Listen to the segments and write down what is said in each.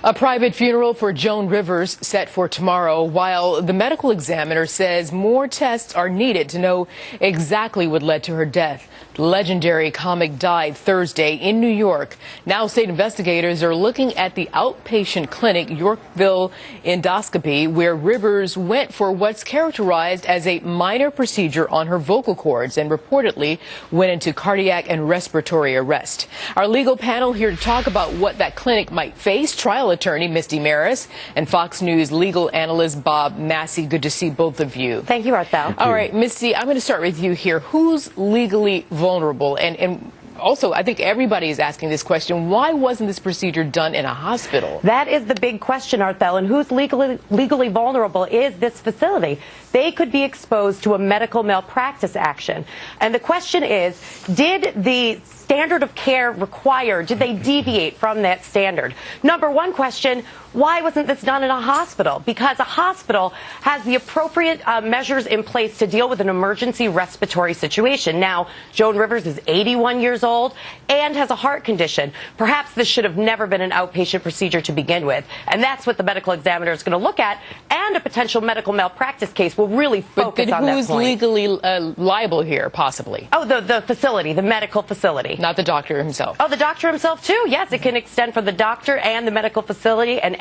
A private funeral for Joan Rivers set for tomorrow, while the medical examiner says more tests are needed to know exactly what led to her death. The legendary comic died Thursday in New York. Now state investigators are looking at the outpatient clinic Yorkville endoscopy, where Rivers went for what's characterized as a minor procedure on her vocal cords and reportedly went into cardiac and respiratory arrest. Our legal panel here to talk about what that clinic might face. Trial attorney Misty Marris and Fox News legal analyst Bob Massey. Good to see both of you. Thank you, Arthel. All right, Misty, I'm going to start with you here. Who's legally vulnerable? And also, I think everybody is asking this question. Why wasn't this procedure done in a hospital? That is the big question, Arthel. And who's legally vulnerable is this facility. They could be exposed to a medical malpractice action. And the question is, did the standard of care required, did they deviate from that standard? Number one question, why wasn't this done in a hospital? Because a hospital has the appropriate measures in place to deal with an emergency respiratory situation. Now, Joan Rivers is 81 years old and has a heart condition. Perhaps this should have never been an outpatient procedure to begin with. And that's what the medical examiner is going to look at. And a potential medical malpractice case will really focus on that point. Who's legally liable here, possibly? Oh, the facility, the medical facility. Not the doctor himself. Oh, the doctor himself, too. Yes, it can extend for the doctor and the medical facility and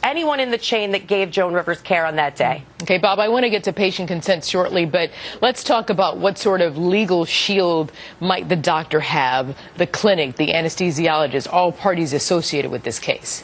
anyone in the chain that gave Joan Rivers care on that day. Okay, Bob, I want to get to patient consent shortly, but let's talk about what sort of legal shield might the doctor have, the clinic, the anesthesiologist, all parties associated with this case.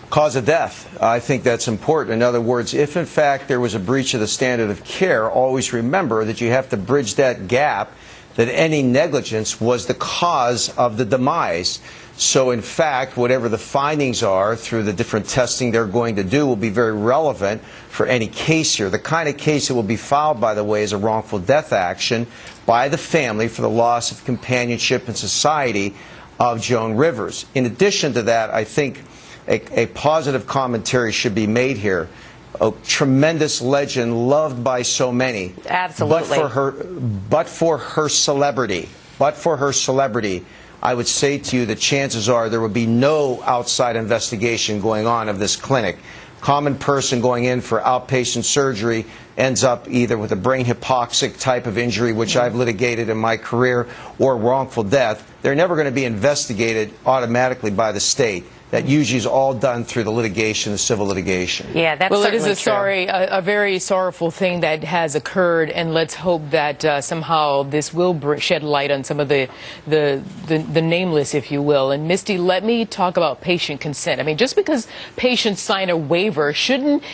Cause of death. I think that's important. In other words, if in fact there was a breach of the standard of care, always remember that you have to bridge that gap, that any negligence was the cause of the demise. So in fact, whatever the findings are through the different testing they're going to do will be very relevant for any case here. The kind of case that will be filed, by the way, is a wrongful death action by the family for the loss of companionship and society of Joan Rivers. In addition to that, I think a positive commentary should be made here. A tremendous legend, loved by so many. Absolutely. But for her celebrity, I would say to you that chances are there would be no outside investigation going on of this clinic. Common person going in for outpatient surgery ends up either with a brain hypoxic type of injury, which I've litigated in my career, or wrongful death. They're never going to be investigated automatically by the state. That usually is all done through the litigation, the civil litigation. Yeah, that's well, it is a very sorrowful thing that has occurred, and let's hope that somehow this will shed light on some of the nameless, if you will. And Misty, let me talk about patient consent. I mean, just because patients sign a waiver, shouldn't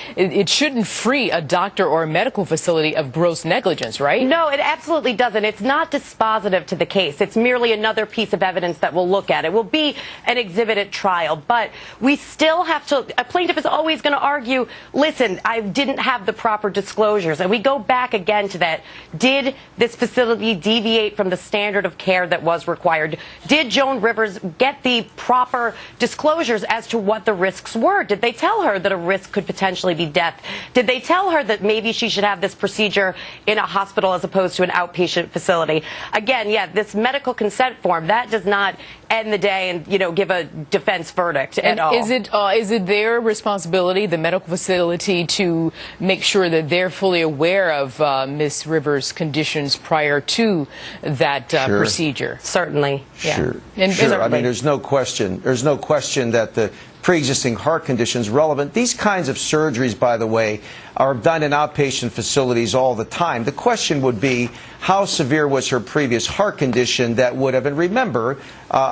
free a doctor or a medical facility of gross negligence, right? No, it absolutely doesn't. It's not dispositive to the case. It's merely another piece of evidence that we'll look at. It will be an exhibit at trial. But we still have to, a plaintiff is always going to argue, listen, I didn't have the proper disclosures. And we go back again to that. Did this facility deviate from the standard of care that was required? Did Joan Rivers get the proper disclosures as to what the risks were? Did they tell her that a risk could potentially be death? Did they tell her that maybe she should have this procedure in a hospital as opposed to an outpatient facility? Again, yeah, this medical consent form, that does not end the day and, give a defense verdict at all. Is it their responsibility, the medical facility, to make sure that they're fully aware of Ms. Rivers' conditions prior to that procedure? Certainly. Yeah. Sure. I mean, there's no question that the pre-existing heart conditions relevant. These kinds of surgeries, by the way, are done in outpatient facilities all the time. The question would be, how severe was her previous heart condition that would have, and remember,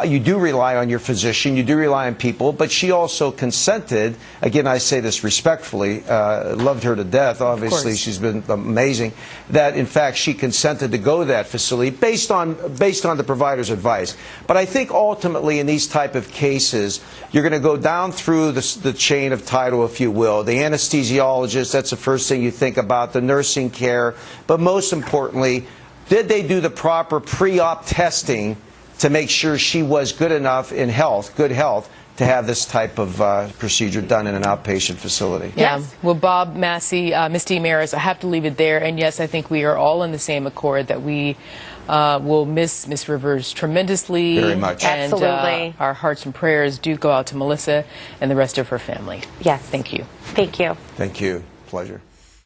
you do rely on your physician, you do rely on people, but she also consented, again, I say this respectfully, loved her to death, obviously she's been amazing, that in fact she consented to go to that facility based on the provider's advice. But I think ultimately in these type of cases, you're going to go down through the chain of title, if you will. The anesthesiologist, that's the first thing you think about, the nursing care, but most importantly, did they do the proper pre-op testing to make sure she was good enough in health, good health, to have this type of procedure done in an outpatient facility. Yeah. Yes. Well, Bob, Massey, Misty Marris, I have to leave it there. And yes, I think we are all in the same accord that we will miss Miss Rivers tremendously. Very much. And, Absolutely. Our hearts and prayers do go out to Melissa and the rest of her family. Yes. Thank you. Thank you. Thank you. Pleasure.